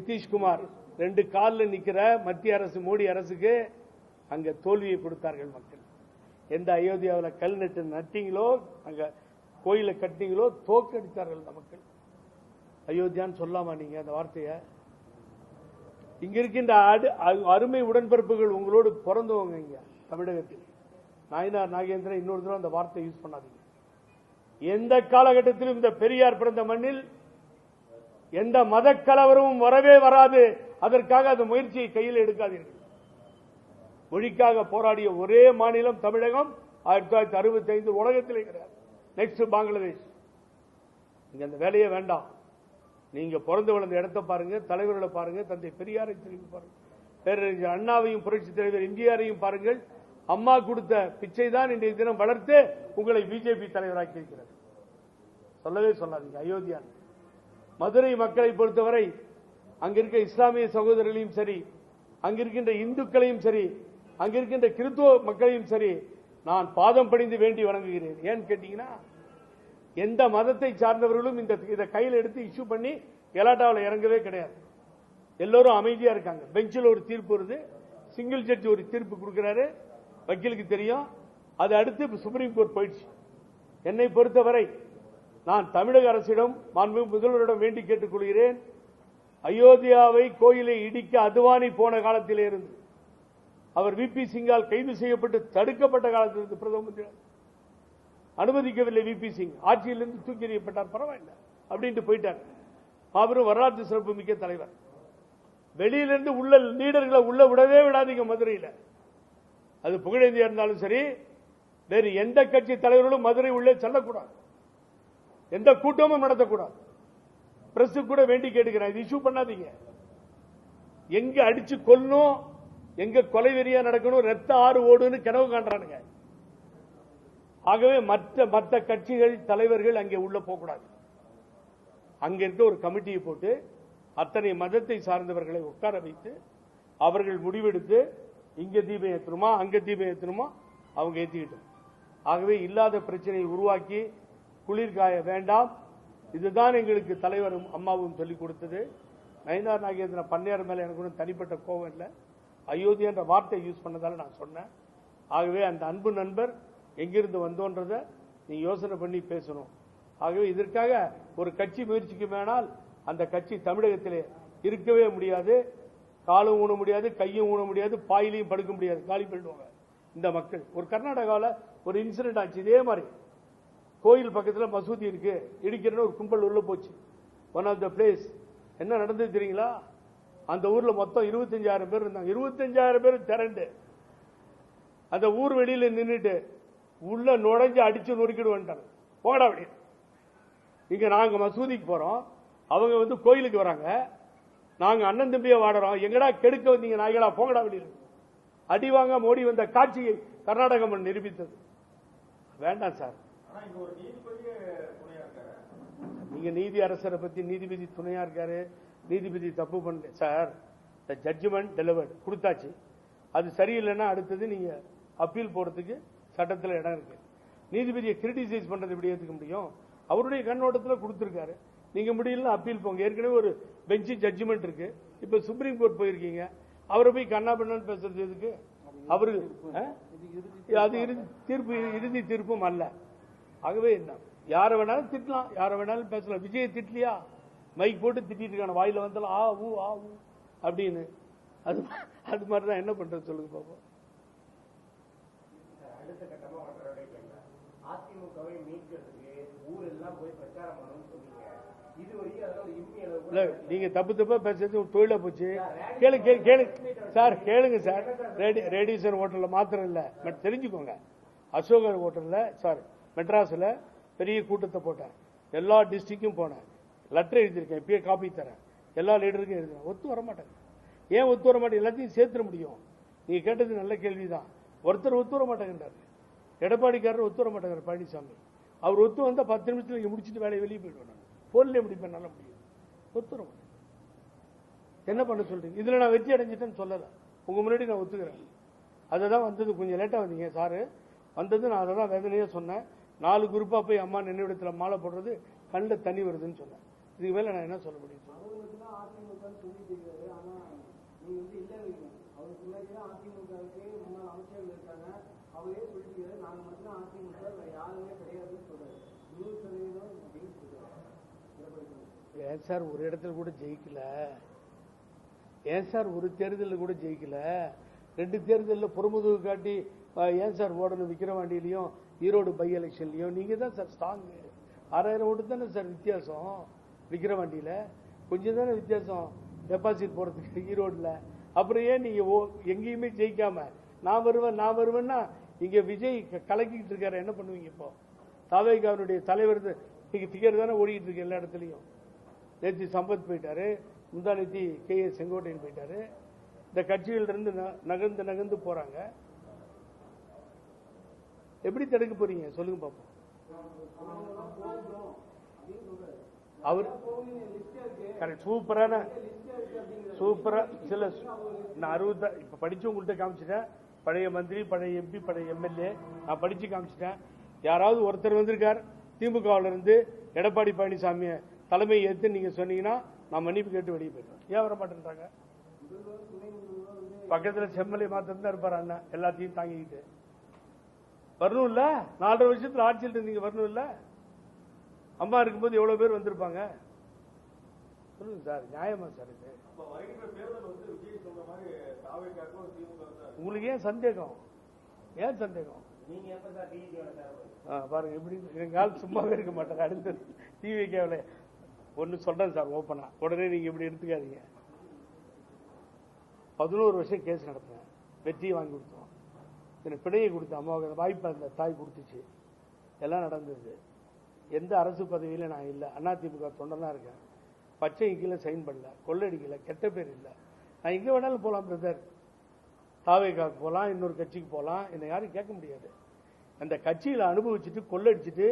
நிதிஷ்குமார் 2 காலில் நிக்கிற மத்திய அரசு மோடி அரசுக்கு அங்க தோல்வியை கொடுத்தார்கள் மக்கள். எந்த அயோத்தியாவில் கல் நட்டீங்களோ, அங்க கோயிலை கட்டினீங்களோ, தோக்கடித்தார்கள் அந்த மக்கள். அயோத்தியான்னு சொல்லாமா நீங்க அந்த வார்த்தையை? இங்க இருக்கின்ற அருமை உடன்பிறப்புகள் உங்களோடு பிறந்தவங்க இங்க தமிழகத்தில். நாயனார் நாகேந்திரன் இன்னொரு தடவை அந்த வார்த்தையை யூஸ் பண்ணாதீங்க. எந்த காலகட்டத்திலும் இந்த பெரியார் பிறந்த மண்ணில் எந்த மத கலவரமும் வரவே வராது. அதற்காக அந்த முயற்சியை கையில் எடுக்காதீர்கள். மொழிக்காக போராடிய ஒரே மாநிலம் தமிழகம். 1965 உலகத்திலே கிடையாது. நெக்ஸ்ட் பங்களாதேஷ். இங்க அந்த வேலையே வேண்டாம். நீங்க பிறந்து வளர்ந்த இடத்தை பாருங்க, தலைவர்களை பாருங்க, தந்தை பெரியாரை திரும்பி பாருங்க, பேரறிஞர் அண்ணாவையும் புரட்சி தலைவர் எம்ஜிஆரையும் பாருங்கள். அம்மா கொடுத்த பிச்சை தான் இன்றைய தினம் வளர்த்து உங்களை பிஜேபி தலைவராக்கி இருக்கிறது. சொல்லவே சொல்லாதீங்க அயோத்தியா. மதுரை மக்களை பொறுத்தவரை அங்க இருக்க இஸ்லாமிய சகோதரர்களையும் சரி, அங்கிருக்கின்ற இந்துக்களையும் சரி, அங்கிருக்கின்ற கிறிஸ்துவ மக்களையும் சரி, நான் பாதம் பணிந்து வேண்டி வணங்குகிறேன். ஏன்னு கேட்டீங்கன்னா, எந்த மதத்தை சார்ந்தவர்களும் இதை கையில் எடுத்து இஷ்யூ பண்ணி கலாட்டாவில் இறங்கவே கிடையாது. எல்லோரும் அமைதியா இருக்காங்க. பெஞ்சில் ஒரு தீர்ப்பு வருது, சிங்கிள் ஜட்ஜ் ஒரு தீர்ப்பு கொடுக்கிறாரு, வக்கீலுக்கு தெரியும். அது அடுத்து சுப்ரீம் கோர்ட் போயிடுச்சு. என்னை பொறுத்தவரை நான் தமிழக அரசிடம், மாண்புமிகு முதல்வரிடம் வேண்டி கேட்டுக் கொள்கிறேன். அயோத்தியாவை கோயிலை இடிக்க அத்வானி போன காலத்திலே இருந்து, அவர் விபி சிங்கால் கைது செய்யப்பட்டு தடுக்கப்பட்ட காலத்திலிருந்து பிரதம மந்திரி அனுமதிக்கவில்லை. விபி சிங் ஆட்சியிலிருந்து தூக்கி எறியப்பட்டார், பரவாயில்லை அப்படின்ட்டு போயிட்டார். மாபெரும் வரலாற்று சிறப்பு மிக்க தலைவர். வெளியிலிருந்து உள்ள லீடர்களை உள்ள விடவே விடாதீங்க மதுரையில். அது புகழேந்தியா இருந்தாலும் சரி, வேறு எந்த கட்சி தலைவர்களும் மதுரை உள்ளே செல்லக்கூடாது, எந்த கூட்டமும் நடத்தக்கூடாது. பிரஸ் கூட வேண்டி கேட்டுக்கிறேன், இது இஷ்யூ பண்ணாதீங்க. எங்க அடிச்சு கொல்லணும், எங்க கொலை வெறியா நடக்கணும், ரத்த ஆறு ஓடுன்னு கனவு காண்றானுங்க. ஆகவே மற்ற கட்சிகள் தலைவர்கள் அங்கே உள்ள போகக்கூடாது. அங்க இருக்க ஒரு கமிட்டியை போட்டு அத்தனை மதத்தை சார்ந்தவர்களை உட்கார வைத்து அவர்கள் முடிவெடுத்து இங்க தீபம் ஏற்றணுமா அங்க தீபம் ஏற்றணுமா அவங்க ஏற்றிக்கிட்டோம். ஆகவே இல்லாத பிரச்சனையை உருவாக்கி குளிர்காய வேண்டாம். இதுதான் எங்களுக்கு தலைவரும் அம்மாவும் சொல்லிக் கொடுத்தது. நயினார் நாகேந்திரன் பண்ணையார் மேல எனக்கு ஒன்றும் தனிப்பட்ட கோபம் இல்லை. அயோத்தியா என்ற வார்த்தை யூஸ் பண்ணதால நான் சொன்னேன். ஆகவே அந்த அன்பு நண்பர் எங்கிருந்து வந்தோன்றத நீ யோசனை பண்ணி பேசணும். ஆகவே இதற்காக ஒரு கட்சி முயற்சிக்கு வேணால் அந்த கட்சி தமிழகத்திலே இருக்கவே முடியாது. காலும் ஊன முடியாது, கையும் ஊன முடியாது, பாயிலையும் படுக்க முடியாது, காலி பண்ணிடுவாங்க இந்த மக்கள். ஒரு கர்நாடகாவில் ஒரு இன்சிடென்ட் ஆச்சு இதே மாதிரி. கோயில் பக்கத்தில் மசூதி இருக்கு, இடிக்கிறன்னு ஒரு கும்பல் உள்ள போச்சு. ஒன் ஆஃப் த பிளேஸ் என்ன நடந்தது தெரியுங்களா? அந்த ஊர்ல மொத்தம் 25,000 பேர் இருந்தாங்க. 25,000 பேர் திரண்டு அந்த ஊர் வெளியில நின்றுட்டு உள்ள நுழைஞ்சு அடிச்சு நொறுக்கிடு வந்துட்டாங்க. போடா அப்படி. இங்க நாங்க மசூதிக்கு போறோம், அவங்க வந்து கோயிலுக்கு வராங்க. நாங்க அண்ணன் தம்பியை வாடுறோம், எங்கடா கெடுக்க வந்தீங்க நாய்களா, போங்கடா வெளியில். அடி வாங்க மோடி வந்த காட்சியை கர்நாடகம் நிரூபித்தது. வேண்டாம் சார், நீங்க நீதி அரசரை பத்தி நீதிபதி துணையா இருக்காரு, நீதிபதி தப்பு பண்ணல சார். ஜட்ஜ்மெண்ட் டெலிவர்ட் கொடுத்தாச்சு. அது சரியில்லைன்னா அடுத்தது நீங்க அப்பீல் போறதுக்கு சட்டத்தில் இடம் இருக்கு. நீதிபதியை கிரிட்டிசைஸ் பண்றது எப்படி ஏற்றுக்க முடியும்? அவருடைய கண்ணோட்டத்தில் கொடுத்திருக்காரு. நீங்க முடியல அப்பீல் போங்க. ஏற்கனவே ஒரு பெஞ்ச் ஜட்ஜ்மெண்ட் இருக்கு. இப்ப சுப்ரீம் கோர்ட் போயிருக்கீங்க, அவரை போய் கண்ணா பண்ணு பேசுறது எதுக்கு? அவரு அது இறுதி தீர்ப்பும் அல்ல. ஆகவே என்ன, யாரை வேணாலும் திட்டலாம், யாரை வேணாலும் பேசலாம். விஜய் திட்டலையா? மைக் போட்டு திட்டிட்டு இருக்கான, வாயில வந்தாலும் ஆ ஊ அப்படின்னு. அது மாதிரிதான் என்ன பண்றது சொல்லுங்க பாப்போம். நீங்க தப்பு தப்பா பேசுறது தொழிலா போச்சு. கேளுங்க சார், கேளுங்க சார். ரேடியேஷன் ஹோட்டல்ல மாத்திரம் இல்ல, தெரிஞ்சுக்கோங்க. அசோகர் ஹோட்டல்ல சாரி மெட்ராஸ்ல பெரிய கூட்டத்தை போட்டேன். எல்லா டிஸ்ட்ரிக்டும் போனேன், லெட்டர் எழுதியிருக்கேன், இப்பயே காப்பி தரேன். எல்லா லீடருக்கும் எழுதுறேன். ஒத்து வர மாட்டாங்க. ஏன் ஒத்து வர மாட்டேங்க? எல்லாத்தையும் சேர்த்துட முடியும். நீங்க கேட்டது நல்ல கேள்விதான். ஒருத்தர் ஒத்து வர மாட்டேங்கிறாரு. எடப்பாடிக்காரர் ஒத்து வர மாட்டேங்கிறார் பழனிசாமி. அவர் ஒத்து வந்தா 10 நிமிஷத்துல இங்க முடிச்சுட்டு வேலையை வெளியே போயிடுவேன். நான் போன்ல முடிப்பேன், நல்ல முடியும். ஒத்து வர மாட்டேன். என்ன பண்ண சொல்றீங்க? இதுல நான் வெற்றி அடைஞ்சிட்டேன்னு சொல்லல, உங்க முன்னாடி நான் ஒத்துக்கிறேன். அதுதான் வந்தது. கொஞ்சம் லேட்டா வந்தீங்க சாரு. வந்தது நான் அதை தான் வேதனையே சொன்னேன். 4 குரூப்பா போய் அம்மா நினைவிடத்துல மாலை போடுறது கண்ணில் தண்ணி வருதுன்னு சொன்னேன். இதுக்கு மேல நான் என்ன சொல்ல முடியும்? தான் அதிமுக சொல்லிட்டு இருக்காரு. ஆனா நீங்க வந்து இல்லைங்க, அவருக்கு முன்னாடிதான் அதிமுகவுக்கு முன்னாள் அமைச்சர்கள் இருக்காங்க. அவரே சொல்லிட்டு நாங்க மட்டும் அதிமுக யாருமே கிடையாதுன்னு சொல்றாரு. 100% ஏன் சார் ஒரு இடத்துல கூட ஜெயிக்கல? ஏன் சார் ஒரு தேர்தலில் கூட ஜெயிக்கல? 2 தேர்தலில் புறமுதுகு காட்டி ஏன் சார் ஓடணும்? விக்கிரவாண்டியிலையும் ஈரோடு பை எலெக்ஷன்லையும் நீங்க தான் சார் ஸ்ட்ராங். 6000 ஓட்டு தானே சார் வித்தியாசம். விக்கிரவாண்டியில கொஞ்சம் தானே வித்தியாசம் டெபாசிட் போறதுக்கு ஈரோடுல. அப்புறம் ஏன் நீங்க எங்கேயுமே ஜெயிக்காம நான் வருவேன்னா இங்க விஜய் கலக்கிட்டு இருக்காரு, என்ன பண்ணுவீங்க? இப்போ தாவேகாவுடைய தலைவர் திகர் தானே ஓடிட்டு இருக்கு எல்லா இடத்துலையும். நேற்று சம்பத் போயிட்டாரு, முந்தானேத்தி KA செங்கோட்டையன் போயிட்டாரு. இந்த கட்சியிலிருந்து நகர்ந்து போறாங்க. எப்படி தடுக்க போறீங்க சொல்லுங்க பாப்போம். அவர் சூப்பரா சில நான் 60 இப்ப படிச்சு உங்கள்கிட்ட காமிச்சிட்டேன். பழைய மந்திரி, பழைய MP, பழைய MLA நான் படிச்சு காமிச்சிட்டேன். யாராவது ஒருத்தர் வந்திருக்கார் திமுகவில் இருந்து எடப்பாடி பழனிசாமியை தலைமை ஏற்று நீங்க சொன்னீங்கன்னா நான் மன்னிப்பு கேட்டு வெளியே போயிடுவேன். ஏன் வர மாட்டேன்றாங்க? பக்கத்துல செம்மலை மாத்திரம் தான் இருப்பாரு அண்ணா, எல்லாத்தையும் தாங்கிக்கிட்டு வரணும் இல்ல. 4.5 வருஷத்துல ஆட்சியில் இருந்தீங்க, வரணும் இல்ல. அம்மா இருக்கும்போது எவ்வளவு பேர் வந்திருப்பாங்க சொல்லுங்க சார். நியாயமா சார் இது? உங்களுக்கு ஏன் சந்தேகம்? ஏன் சந்தேகம்? பாருங்க எப்படி எங்க ஆள் சும்மாவே இருக்க மாட்டாங்க. அடுத்து டிவிகேவில் ஒன்னு சொல்றேன் சார் ஓப்பனா, உடனே நீங்க இப்படி எடுத்துக்காதீங்க. 11 வருஷம் கேஸ் நடத்தினேன், வெற்றியை வாங்கி கொடுத்தோம். எனக்கு பிணையை கொடுத்த அம்மாவுக்கு அந்த வாய்ப்பு அந்த தாய் கொடுத்துச்சு. எல்லாம் நடந்தது. எந்த அரசு பதவியில நான் இல்லை, அதிமுக தொண்டனா இருக்கேன். பச்சை கீழே சைன் பண்ணல, கொள்ளடிக்கல, கெட்ட பேர் இல்லை. நான் எங்க வேணாலும் போலாம் பிரதர். தாவேகாவுக்கு போகலாம், இன்னொரு கட்சிக்கு போகலாம், என்னை யாரும் கேட்க முடியாது. அந்த கட்சியில அனுபவிச்சுட்டு கொள்ளடிச்சுட்டு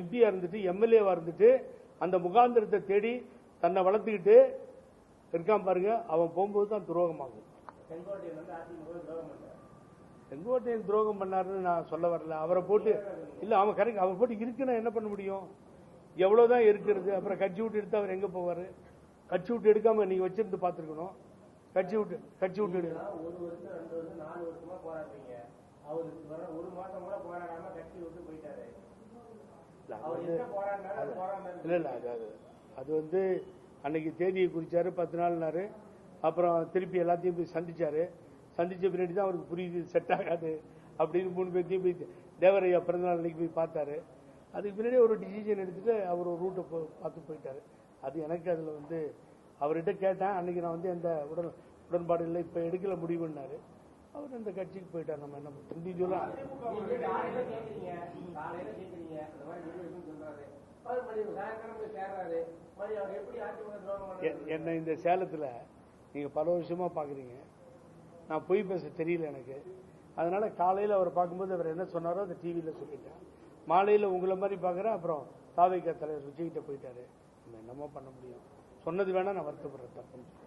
MP-யா இருந்துட்டு MLA-வா இருந்துட்டு அந்த முகாந்திரத்தை தேடி தன்னை வளர்த்துக்கிட்டு இருக்கான் பாருங்க. அவன் போகும்போது தான் துரோகமாகும். செங்கோட்டையன் துரோகம் பண்ணாருன்னு நான் சொல்ல வரல. அவரை போட்டு இல்ல, அவன் கரெக்ட், அவன் போட்டு இருக்குன்னா என்ன பண்ண முடியும்? எவ்வளவுதான் இருக்கிறது. அப்புறம் கட்சி விட்டு எடுத்து அவர் எங்க போவாரு? கட்சி விட்டு எடுக்காம நீங்க வச்சிருந்து பாத்துருக்கணும். கட்சி விட்டு எடுக்கணும். 1 வருஷம் 2 வருஷம் 4 வருஷமா போராடுறீங்க. அவருக்கு 1 மாசம் கூட போராடாம கட்சி விட்டு போயிட்டாரு. இல்ல அது வந்து அன்னைக்கு தேதியை குறிச்சாரு, 10 நாள்னாரு. அப்புறம் திருப்பி எல்லாத்தையும் போய் சந்திச்சாரு. சந்திச்ச பின்னாடி தான் அவருக்கு புரியுது செட் ஆகாது அப்படின்னு 3 பேர்த்தையும் போய் தேவரையா பிறந்தநாள் அன்னைக்கு போய் பார்த்தாரு. அதுக்கு பின்னாடி ஒரு டிசிஷன் எடுத்துட்டு அவர் ஒரு ரூட்டை பார்த்து போயிட்டாரு. அது எனக்கு அதுல வந்து அவர்கிட்ட கேட்டேன். அன்னைக்கு நான் வந்து எந்த உடன்பாடு இல்லை, இப்ப எடுக்கல முடிவுன்னாரு. அவர் அந்த கட்சிக்கு போயிட்டார். நம்ம என்ன இண்டிவிஜுவலா என்ன இந்த சேலத்துல நீங்க பல வருஷமா பாக்குறீங்க. நான் பொய் பேச தெரியல எனக்கு. அதனால காலையில அவர் பார்க்கும்போது அவர் என்ன சொன்னாரோ அதை டிவியில சொல்லிட்டேன். மாலையில உங்களை மாதிரி பாக்குறேன். அப்புறம் தாவேகா தலைவர் விஜய்கிட்ட போயிட்டாரு. நம்ம என்னமோ பண்ண முடியும்? சொன்னது வேணா நான் வருத்தப்படுறேன். தப்புன்னு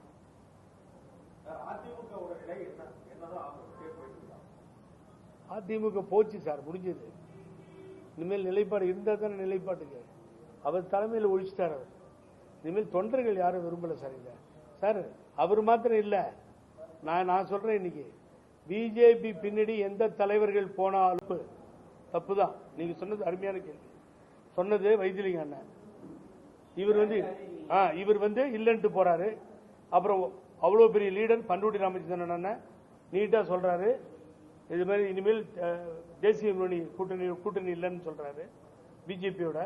அதிமுக போச்சு சார், முடிஞ்சது. இனிமேல் நிலைப்பாடு இருந்தா தானே நிலைப்பாட்டுக்கு. அவர் தலைமையில் ஒழிச்சிட்டார். அவர் இனிமேல் தொண்டர்கள் யாரும் விரும்பல சார். இல்ல சார், அவர் மாத்திரம் இல்ல. நான் சொல்றேன், இன்னைக்கு பிஜேபி பின்னாடி எந்த தலைவர்கள் போனாலும் தப்புதான். நீங்க சொன்னது அருமையான கேள்வி. சொன்னது வைத்திலிங்க அண்ணன். இவர் வந்து இல்லன்ட்டு போறாரு. அப்புறம் அவ்வளவு பெரிய லீடர் பண்ருட்டி ராமச்சந்திரன் அண்ணன் நீட்டா சொல்றாரு, இது மாதிரி இனிமேல் தேசிய முன்னணி கூட்டணி இல்லைன்னு சொல்றாரு பிஜேபியோட.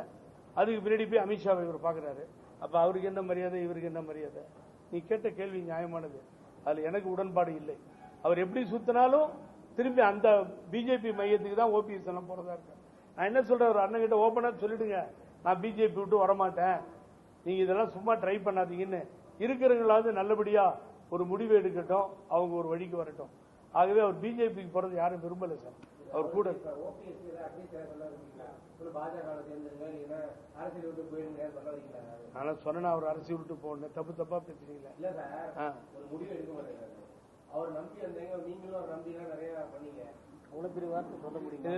அதுக்கு பின்னாடி போய் அமித்ஷாவை இவர் பாக்குறாரு. அப்ப அவருக்கு என்ன மரியாதை, இவருக்கு என்ன மரியாதை? நீ கேட்ட கேள்வி நியாயமானது. அதுல எனக்கு உடன்பாடு இல்லை. அவர் எப்படி சுத்தினாலும் திரும்பி அந்த பிஜேபி மையத்துக்கு தான் ஓபிஎஸ் எல்லாம் போறதா இருக்கு. நான் என்ன சொல்றேன், ஒரு அண்ணன் கிட்ட ஓபனா சொல்லிடுங்க, நான் பிஜேபி விட்டு வரமாட்டேன், நீங்க இதெல்லாம் சும்மா ட்ரை பண்ணாதீங்கன்னு. இருக்கிறவங்களாவது நல்லபடியா ஒரு முடிவு எடுக்கட்டும், அவங்க ஒரு வழிக்கு வரட்டும். ஆகவே அவர் பிஜேபிக்கு போறது யாரும் விரும்பல சார். அவர் கூட நான் சொன்ன அவர் அரசியல் விட்டு போன தப்பா பேசுறீங்களா?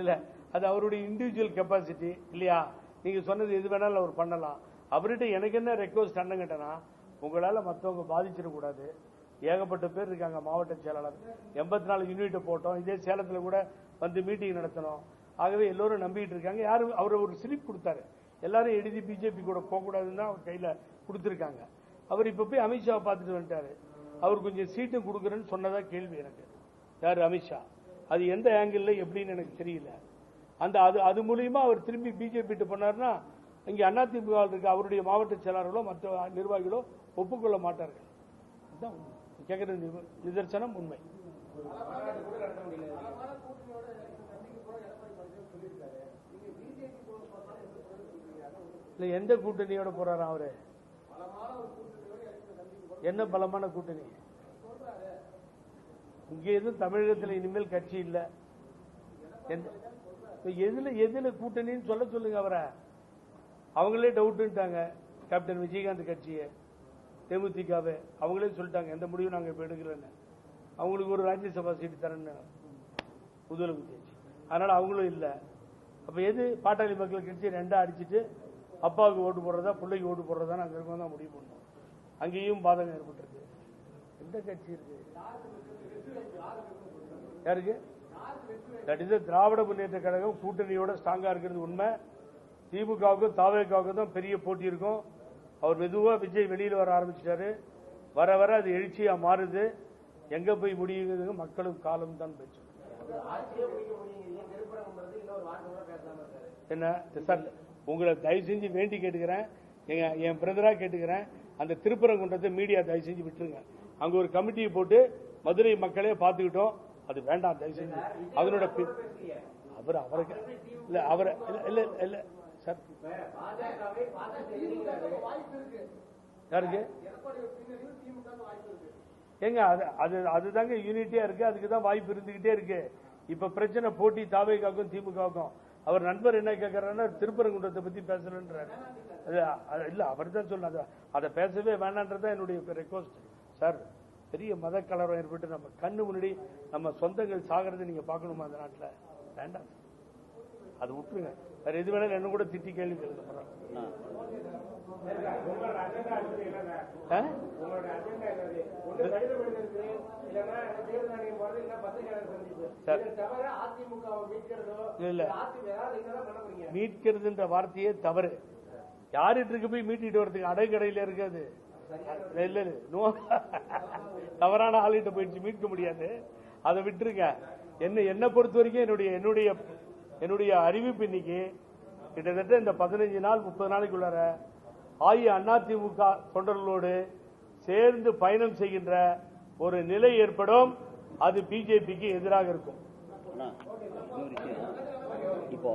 இல்ல, அது அவருடைய இண்டிவிஜுவல் கெப்பாசிட்டி இல்லையா? நீங்க சொன்னது எது வேணாலும் அவர் பண்ணலாம். அவர்கிட்ட எனக்கு என்ன ரெக்வஸ்ட் அண்ணன் கேட்டனா, உங்களால மற்றவங்க பாதிச்சிடக்கூடாது. ஏகப்பட்ட பேர் இருக்காங்க. மாவட்ட செயலாளர் 84 யூனிட்டை போட்டோம். இதே சேலத்தில் கூட வந்து மீட்டிங் நடத்தணும். ஆகவே எல்லோரும் நம்பிட்டு இருக்காங்க. யாரும் அவர் ஒரு ஸ்லிப் கொடுத்தாரு, எல்லாரும் எழுதி பிஜேபி கூட போகக்கூடாதுன்னு தான் அவர் கையில கொடுத்துருக்காங்க. அவர் இப்ப போய் அமித்ஷாவை பார்த்துட்டு வந்துட்டாரு. அவர் கொஞ்சம் சீட்டும் கொடுக்குறேன்னு சொன்னதா கேள்வி எனக்கு. யாரு? அமித்ஷா. அது எந்த ஆங்கிள் எப்படின்னு எனக்கு தெரியல. அது மூலியமா அவர் திரும்பி பிஜேபி போனார்னா இங்க அதிமுக இருக்க அவருடைய மாவட்ட செயலாளர்களோ மற்ற நிர்வாகிகளோ ஒப்புக்கொள்ள மாட்டார்கள். அதுதான் கேட்கிற நிதர்சனம் உண்மை. இல்ல எந்த கூட்டணியோட போறாரா அவரு? என்ன பலமான கூட்டணி? இங்க எதுவும் தமிழகத்தில் இனிமேல் கட்சி இல்ல. எதுல கூட்டணின்னு சொல்லுங்க அவரை. அவங்களே டவுட்டுட்டாங்க. கேப்டன் விஜயகாந்த் கட்சியை, தேமுதிகவை அவங்களே சொல்லிட்டாங்க எந்த முடிவும் நாங்க இப்ப எடுக்கலன்னு. அவங்களுக்கு ஒரு ராஜ்யசபா சீட்டு தரேன்னு முதலமைச்சர் கட்சி. அதனால அவங்களும் இல்ல. அப்ப எது? பாட்டாளி மக்கள் கட்சி ரெண்டா அடிச்சுட்டு அப்பாவுக்கு ஓட்டு போடுறதா பிள்ளைக்கு ஓட்டு போடுறதா அங்க இருக்கும் தான் முடிவு பண்ணுவோம். அங்கேயும் பாதகம் ஏற்பட்டிருக்கு. எந்த கட்சி இருக்கு? யாருக்கு? திராவிட முன்னேற்ற கழகம் கூட்டணியோட ஸ்ட்ராங்கா இருக்கிறது உண்மை. திமுகவுக்கும் தாவேகாவுக்கும் தான் பெரிய போட்டி இருக்கும். அவர் மெதுவா விஜய் வெளியில வர ஆரம்பிச்சிட்டாரு. வர வர அது எழுச்சியா மாறுது. எங்க போய் முடியுது? மக்களும் காலம் தான் பேச்சு. என்ன சார், உங்களை தயவு செஞ்சு வேண்டி கேட்டுக்கிறேன், என் பிரதரா கேட்டுக்கிறேன், அந்த திருப்பரங்குன்றத்தை மீடியா தயவு செஞ்சு விட்டுருங்க. அங்க ஒரு கமிட்டியை போட்டு மதுரை மக்களே பார்த்துக்கிட்டோம். அது வேண்டாம் தயவு செஞ்சு. அதனோட அவருக்கு இல்ல அவரை இல்ல இல்ல சார். யாருக்கு? ஏங்க அதுதாங்க யூனிட்டியா இருக்கு. அதுக்குதான் வாய்ப்பு இருந்துகிட்டே இருக்கு. இப்ப பிரச்சனை போட்டி தாவேகாவுக்கும் திமுகவுக்கும். அவர் நண்பர் என்ன கேட்கறாருன்னா திருப்பரங்குன்றத்தை பத்தி பேசலன்றாரு. இல்ல அவர் தான் சொன்ன அதை பேசவே வேண்டான்றதான் என்னுடைய ரெக்வஸ்ட் சார். பெரிய மத கலவரம் ஏற்பட்டு நம்ம கண்ணு முன்னாடி நம்ம சொந்தங்கள் சாகிறத நீங்க பாக்கணுமா அந்த நாட்டில்? வேண்டாம், அது விட்டுருங்க. வேற எது வேணாலும் என்ன கூட திட்டி கேள்வி கேளுங்க. மீட்கிறதுன்ற வார்த்தையே தவறு. யார்கிட்ட இருக்கு போய் மீட்டிட்டு வரதுக்கு? அடைக்கடையில இருக்காது. தவறான ஆளுகிட்ட போயிடுச்சு, மீட்க முடியாது. அதை விட்டுருங்க. என்ன பொறுத்த வரைக்கும் என்னுடைய அறிவிப்பு இன்னைக்கு கிட்டத்தட்ட இந்த 15 நாள் 30 நாளைக்குள்ளார அதிமுக தொண்டர்களோடு சேர்ந்து பயணம் செய்கின்ற ஒரு நிலை ஏற்படும். அது பிஜேபிக்கு எதிராக இருக்கும். இப்போ